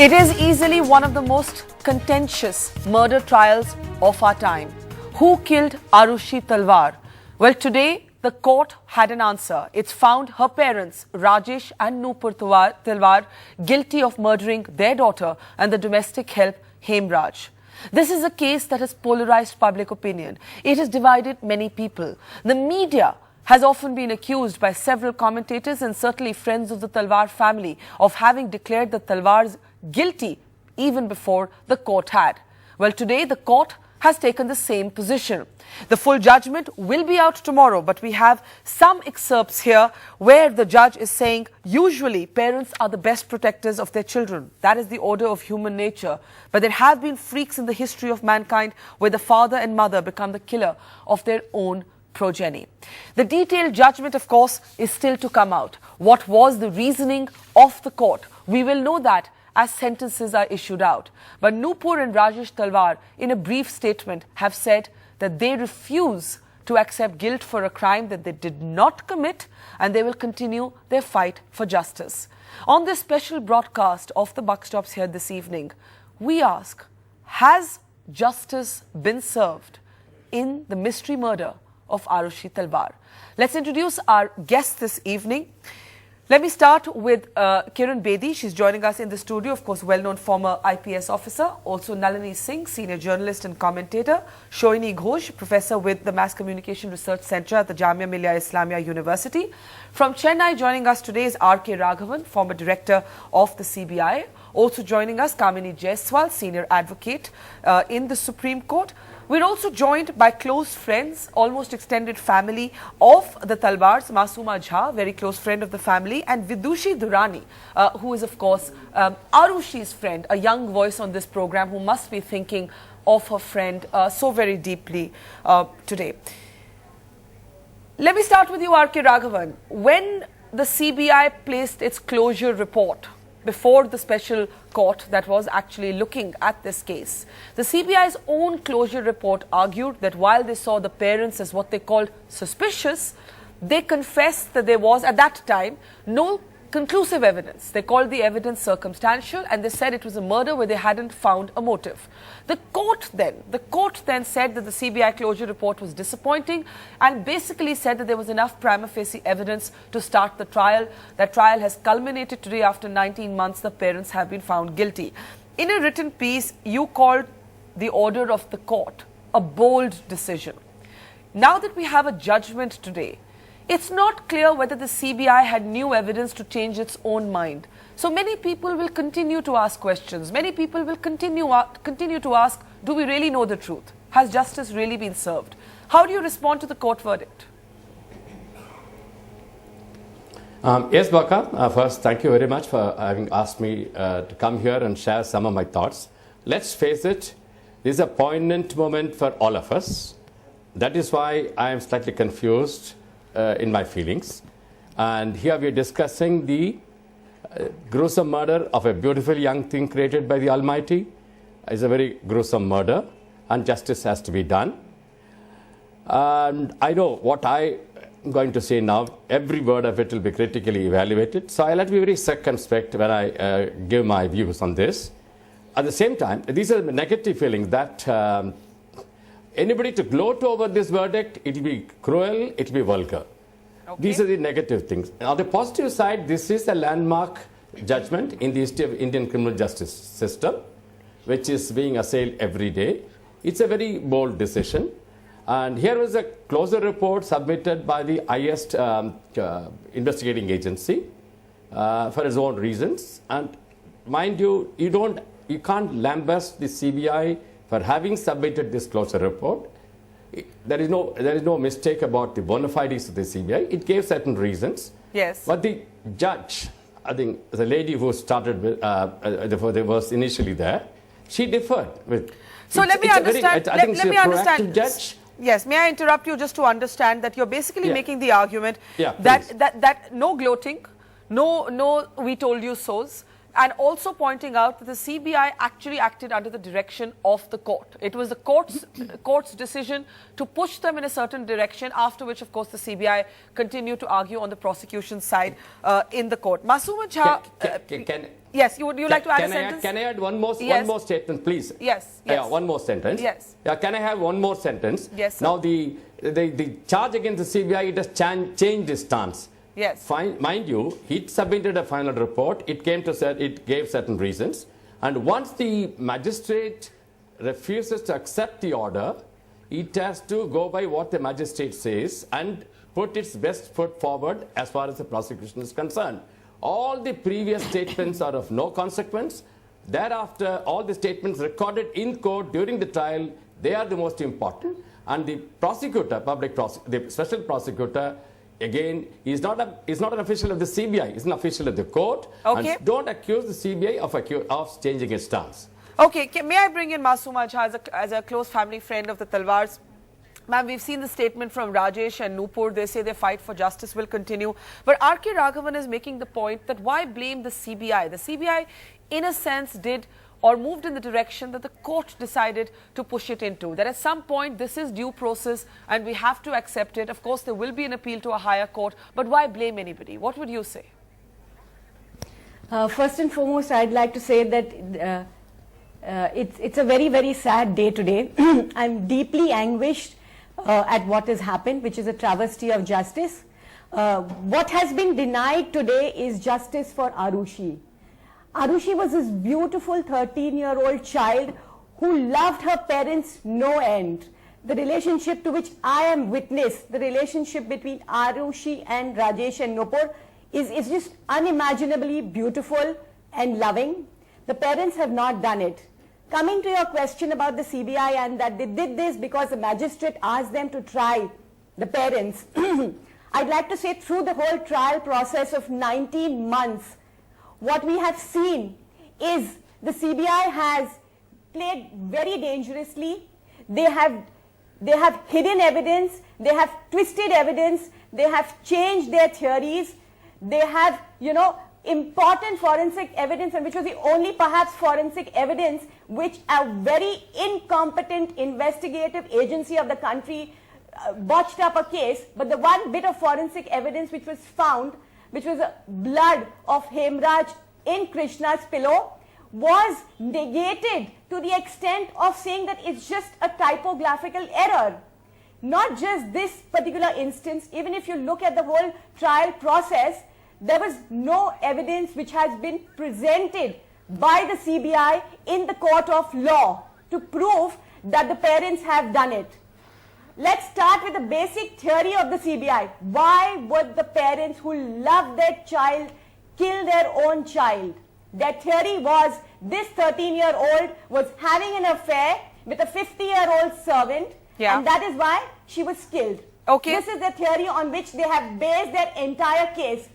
It is easily one of the most contentious murder trials of our time. Who killed Aarushi Talwar? Well, today the court had an answer. It's found her parents, Rajesh and Nupur Talwar, guilty of murdering their daughter and the domestic help, Hemraj. This is a case that has polarized public opinion. It has divided many people. The media has often been accused by several commentators and certainly friends of the Talwar family of having declared the Talwars guilty even before the court had. Well, today the court has taken the same position. The full judgment will be out tomorrow, but we have some excerpts here where the judge is saying usually parents are the best protectors of their children. That is the order of human nature. But there have been freaks in the history of mankind where the father and mother become the killer of their own progeny. The detailed judgment, of course, is still to come out. What was the reasoning of the court? We will know that as sentences are issued out. But Nupur and Rajesh Talwar, in a brief statement, have said that they refuse to accept guilt for a crime that they did not commit, and they will continue their fight for justice. On this special broadcast of the Buck Stops here this evening, we ask, has justice been served in the mystery murder of Aarushi Talwar? Let's introduce our guest this evening. Let me start with Kiran Bedi. She's joining us in the studio, of course, well-known former IPS officer. Also Nalini Singh, senior journalist and commentator. Shoini Ghosh, professor with the Mass Communication Research Center at the Jamia Millia Islamia University. From Chennai, joining us today is R.K. Raghavan, former director of the CBI. Also joining us, Kamini Jaiswal, senior advocate in the Supreme Court. We're also joined by close friends, almost extended family of the Talwars, Masooma Jha, very close friend of the family, and Vidushi Durrani, who is, of course, Aarushi's friend, a young voice on this program who must be thinking of her friend so very deeply today. Let me start with you, R.K. Raghavan. When the CBI placed its closure report before the special court that was actually looking at this case, the CBI's own closure report argued that while they saw the parents as what they called suspicious, they confessed that there was at that time no conclusive evidence. They called the evidence circumstantial, and they said it was a murder where they hadn't found a motive. The court then said that the CBI closure report was disappointing and basically said that there was enough prima facie evidence to start the trial. That trial has culminated today. After 19 months, the parents have been found guilty. In a written piece, you called the order of the court a bold decision. Now that we have a judgment today, it's not clear whether the CBI had new evidence to change its own mind. So many people will continue to ask questions. Many people will continue to ask, do we really know the truth? Has justice really been served? How do you respond to the court verdict? Yes, Baka. First, thank you very much for having asked me to come here and share some of my thoughts. Let's face it, this is a poignant moment for all of us. That is why I am slightly confused in my feelings. And here we are discussing the gruesome murder of a beautiful young thing created by the Almighty. It's a very gruesome murder, and justice has to be done. And I know what I'm going to say now. Every word of it will be critically evaluated. So I'll have to be very circumspect when I give my views on this. At the same time, these are the negative feelings that anybody to gloat over this verdict, it will be cruel, it will be vulgar. Okay. These are the negative things. On the positive side, this is a landmark judgment in the history of Indian criminal justice system, which is being assailed every day. It's a very bold decision. And here was a closure report submitted by the highest investigating agency for its own reasons. And mind you, you can't lambast the CBI for having submitted this closure report. There is no mistake about the bona fides of the CBI. It gave certain reasons. Yes. But the judge, I think the lady who started with, was initially there, she differed with. So let me understand. I think let me understand. Judge. Yes, may I interrupt you just to understand that you're basically making the argument that no gloating, no we told you so's. and also pointing out that the CBI actually acted under the direction of the court. It was the court's decision to push them in a certain direction, after which, of course, the CBI continued to argue on the prosecution side in the court. Masuma Jha, yes, you like to add a sentence? Can I add one more statement, please? Yes. Yeah, one more sentence. Yes. Can I have one more sentence? Yes, sir. Now, the charge against the CBI, it has changed its stance. Yes. Mind you, it submitted a final report. It gave certain reasons. And once the magistrate refuses to accept the order, it has to go by what the magistrate says and put its best foot forward as far as the prosecution is concerned. All the previous statements are of no consequence. Thereafter, all the statements recorded in court during the trial, they are the most important. And the prosecutor, the special prosecutor, again, is not an official of the CBI. He's an official of the court. Okay. And don't accuse the CBI of changing its stance. Okay. May I bring in Masuma Jha as a close family friend of the Talwars? Ma'am, we've seen the statement from Rajesh and Nupur. They say their fight for justice will continue. But R.K. Raghavan is making the point that why blame the CBI? The CBI, in a sense, did or moved in the direction that the court decided to push it into. That at some point, this is due process and we have to accept it. Of course, there will be an appeal to a higher court, but why blame anybody? What would you say? First and foremost, I'd like to say that it's a very, very sad day today. I'm deeply anguished at what has happened, which is a travesty of justice. What has been denied today is justice for Aarushi. Aarushi was this beautiful 13-year-old child who loved her parents no end. The relationship to which I am witness, the relationship between Aarushi and Rajesh and Nupur is just unimaginably beautiful and loving. The parents have not done it. Coming to your question about the CBI and that they did this because the magistrate asked them to try the parents, I'd like to say through the whole trial process of 19 months, what we have seen is the CBI has played very dangerously. They have hidden evidence, they have twisted evidence, they have changed their theories, they have, important forensic evidence, and which was the only perhaps forensic evidence which a very incompetent investigative agency of the country botched up a case. But the one bit of forensic evidence which was found, which was blood of Hemraj in Krishna's pillow, was negated to the extent of saying that it's just a typographical error. Not just this particular instance, even if you look at the whole trial process, there was no evidence which has been presented by the CBI in the court of law to prove that the parents have done it. Let's start with the basic theory of the CBI. Why would the parents who love their child kill their own child? Their theory was this 13-year-old was having an affair with a 50-year-old servant, and that is why she was killed. Okay. This is the theory on which they have based their entire case.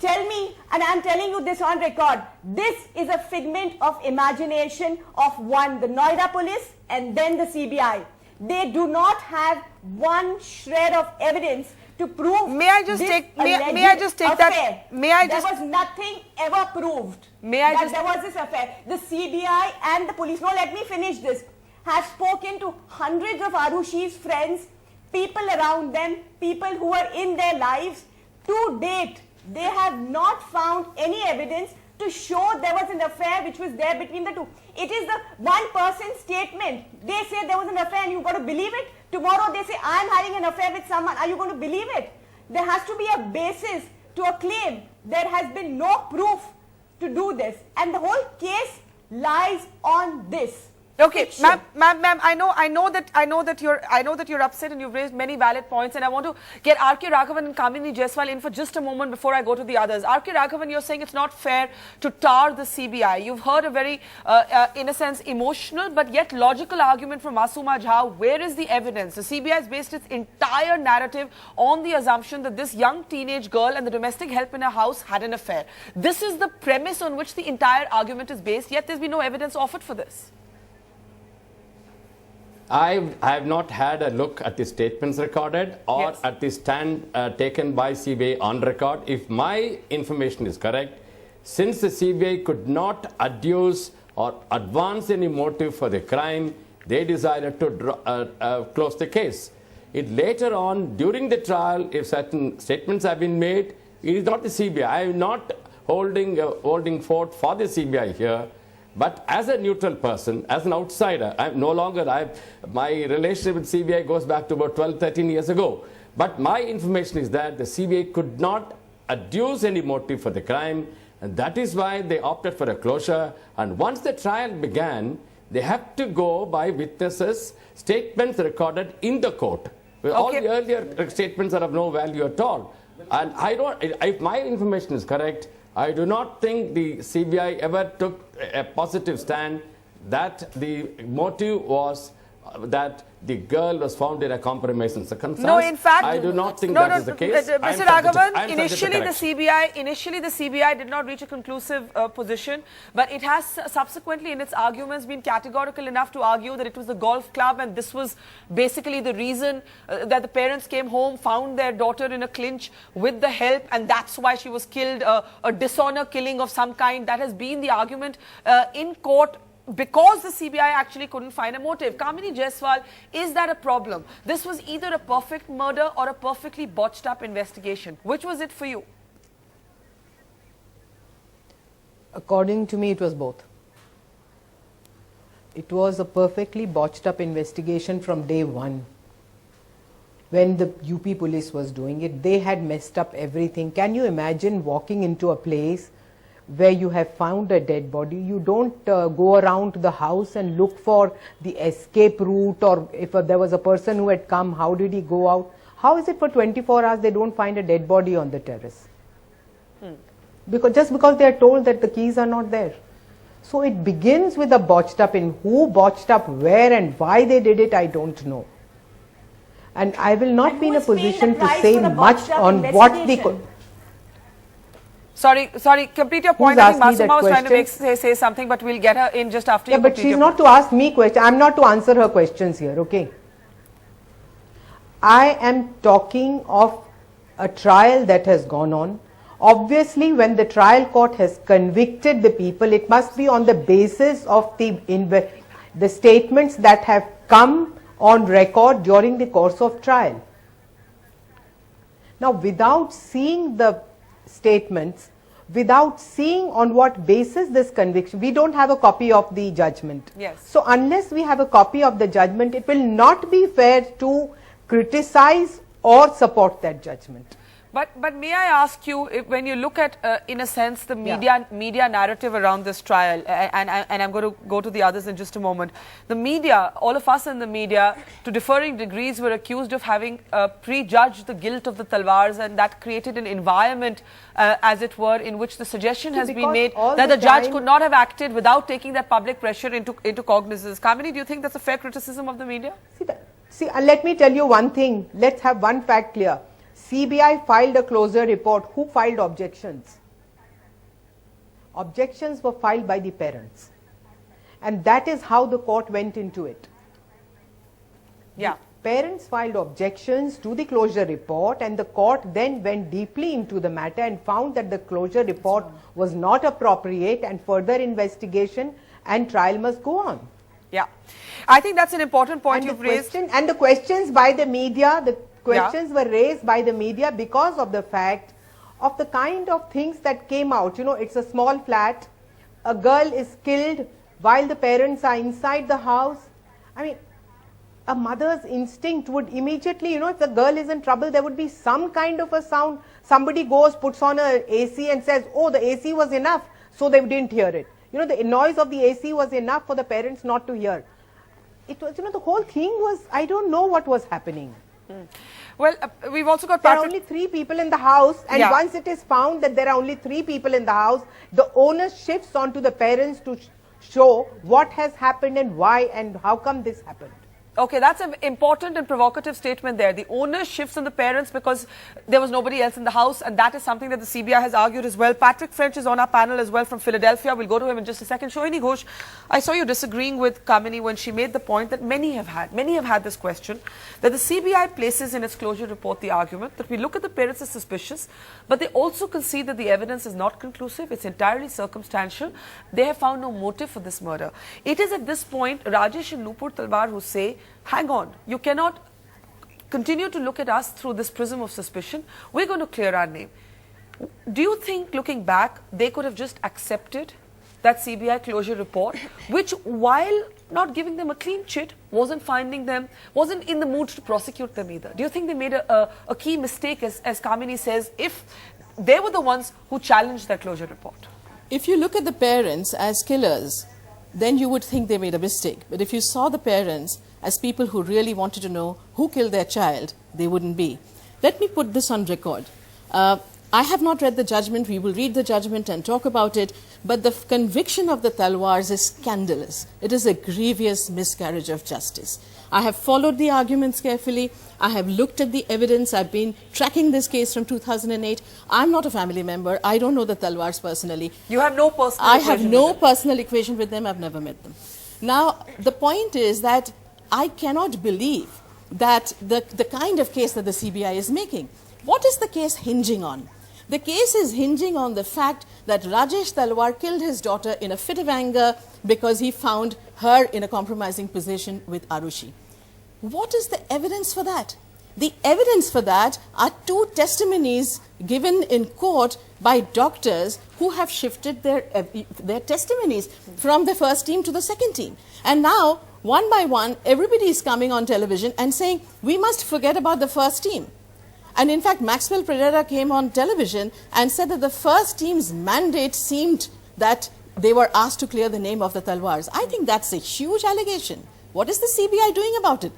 Tell me, and I'm telling you this on record, this is a figment of imagination of one, the Noida police, and then the CBI. They do not have one shred of evidence to prove. May I just take that? There was nothing ever proved. There was this affair. The CBI and the police. No, let me finish this. Have spoken to hundreds of Aarushi's friends, people around them, people who are in their lives. To date, they have not found any evidence to show there was an affair which was there between the two. It is the one person's statement. They say there was an affair and you've got to believe it. Tomorrow they say, I'm having an affair with someone. Are you going to believe it? There has to be a basis to a claim. There has been no proof to do this. And the whole case lies on this. Okay, ma'am, I know that you're upset and you've raised many valid points, and I want to get R.K. Raghavan and Kamini Jaiswal in for just a moment before I go to the others. R.K. Raghavan, you're saying it's not fair to tar the CBI. You've heard a very, in a sense, emotional but yet logical argument from Masuma Jha. Where is the evidence? The CBI has based its entire narrative on the assumption that this young teenage girl and the domestic help in her house had an affair. This is the premise on which the entire argument is based, yet there's been no evidence offered for this. I have not had a look at the statements recorded or at the stand taken by CBI on record. If my information is correct, since the CBI could not adduce or advance any motive for the crime, they decided to close the case. Later on, during the trial, if certain statements have been made, it is not the CBI. I am not holding fort for the CBI here. But as a neutral person, as an outsider, I'm no longer, my relationship with CBI goes back to about 12, 13 years ago. But my information is that the CBI could not adduce any motive for the crime, and that is why they opted for a closure. And once the trial began, they have to go by witnesses' statements recorded in the court. Well, all the earlier statements are of no value at all. And if my information is correct, I do not think the CBI ever took a positive stand that the motive was that the girl was found in a compromising circumstance. No, in fact, I do not think that is the case. Mr. Raghavan, initially the CBI did not reach a conclusive position, but it has subsequently in its arguments been categorical enough to argue that it was the golf club and this was basically the reason that the parents came home, found their daughter in a clinch with the help, and that's why she was killed, a dishonor killing of some kind. That has been the argument in court, because the CBI actually couldn't find a motive. Kamini Jaiswal, is that a problem? This was either a perfect murder or a perfectly botched up investigation. Which was it for you? According to me, it was both. It was a perfectly botched up investigation from day one. When the UP police was doing it, they had messed up everything. Can you imagine walking into a place where you have found a dead body? You don't go around the house and look for the escape route, or if there was a person who had come, how did he go out? How is it for 24 hours they don't find a dead body on the terrace? Just because they are told that the keys are not there. So it begins with a botched up. In who botched up, where and why they did it, I don't know. And I will not be in a position to say much on what the... Sorry, complete your point. I think Masuma was trying to say something, but we'll get her in just after you complete. But she's not to ask me questions. I'm not to answer her questions here, okay? I am talking of a trial that has gone on. Obviously, when the trial court has convicted the people, it must be on the basis of the statements that have come on record during the course of trial. Now, without seeing the statements, without seeing on what basis this conviction, we don't have a copy of the judgment. Yes. So unless we have a copy of the judgment, it will not be fair to criticize or support that judgment. But may I ask you, when you look at, in a sense, the media narrative around this trial, and I'm going to go to the others in just a moment. The media, all of us in the media, to differing degrees, were accused of having prejudged the guilt of the Talwars, and that created an environment, as it were, in which the suggestion has been made that the judge could not have acted without taking that public pressure into cognizance. Kamini, do you think that's a fair criticism of the media? See, let me tell you one thing. Let's have one fact clear. CBI filed a closure report. Who filed objections? Objections were filed by the parents. And that is how the court went into it. Yeah. The parents filed objections to the closure report, and the court then went deeply into the matter and found that the closure report was not appropriate, and further investigation and trial must go on. Yeah. I think that's an important point you've raised. And the questions by the media, questions were raised by the media because of the fact of the kind of things that came out. You know, it's a small flat, a girl is killed while the parents are inside the house. I mean, a mother's instinct would immediately, if the girl is in trouble, there would be some kind of a sound. Somebody goes, puts on a AC and says, oh, the AC was enough, so they didn't hear it. The noise of the AC was enough for the parents not to hear. It was, the whole thing was, I don't know what was happening. Well, we've also got... There are only 3 people in the house, and once it is found that there are only 3 people in the house, the onus shifts onto the parents to show what has happened and why and how come this happened. Okay, that's an important and provocative statement there. The onus shifts on the parents because there was nobody else in the house, and that is something that the CBI has argued as well. Patrick French is on our panel as well from Philadelphia. We'll go to him in just a second. Shoini Ghosh, I saw you disagreeing with Kamini when she made the point that many have had this question, that the CBI places in its closure report the argument that we look at the parents as suspicious, but they also concede that the evidence is not conclusive, it's entirely circumstantial. They have found no motive for this murder. It is at this point Rajesh and Nupur Talwar who say, hang on, you cannot continue to look at us through this prism of suspicion. We're going to clear our name. Do you think, looking back, they could have just accepted that CBI closure report, which, while not giving them a clean chit, wasn't in the mood to prosecute them either? Do you think they made a key mistake, as Kamini says, if they were the ones who challenged that closure report? If you look at the parents as killers, then you would think they made a mistake. But if you saw the parents as people who really wanted to know who killed their child, they wouldn't be. Let me put this on record. I have not read the judgment. We will read the judgment and talk about it. But the conviction of the Talwars is scandalous. It is a grievous miscarriage of justice. I have followed the arguments carefully. I have looked at the evidence. I've been tracking this case from 2008. I'm not a family member. I don't know the Talwars personally. You have no personal I equation have with no them. personal equation with them. I've never met them. Now, the point is that I cannot believe that the kind of case that the CBI is making. What is the case hinging on? The case is hinging on the fact that Rajesh Talwar killed his daughter in a fit of anger because he found her in a compromising position with Aarushi. What is the evidence for that? The evidence for that are two testimonies given in court by doctors who have shifted their testimonies from the first team to the second team. And now, one by one, everybody is coming on television and saying, we must forget about the first team. And in fact, Maxwell Pereira came on television and said that the first team's mandate seemed that they were asked to clear the name of the Talwars. I think that's a huge allegation. What is the CBI doing about it?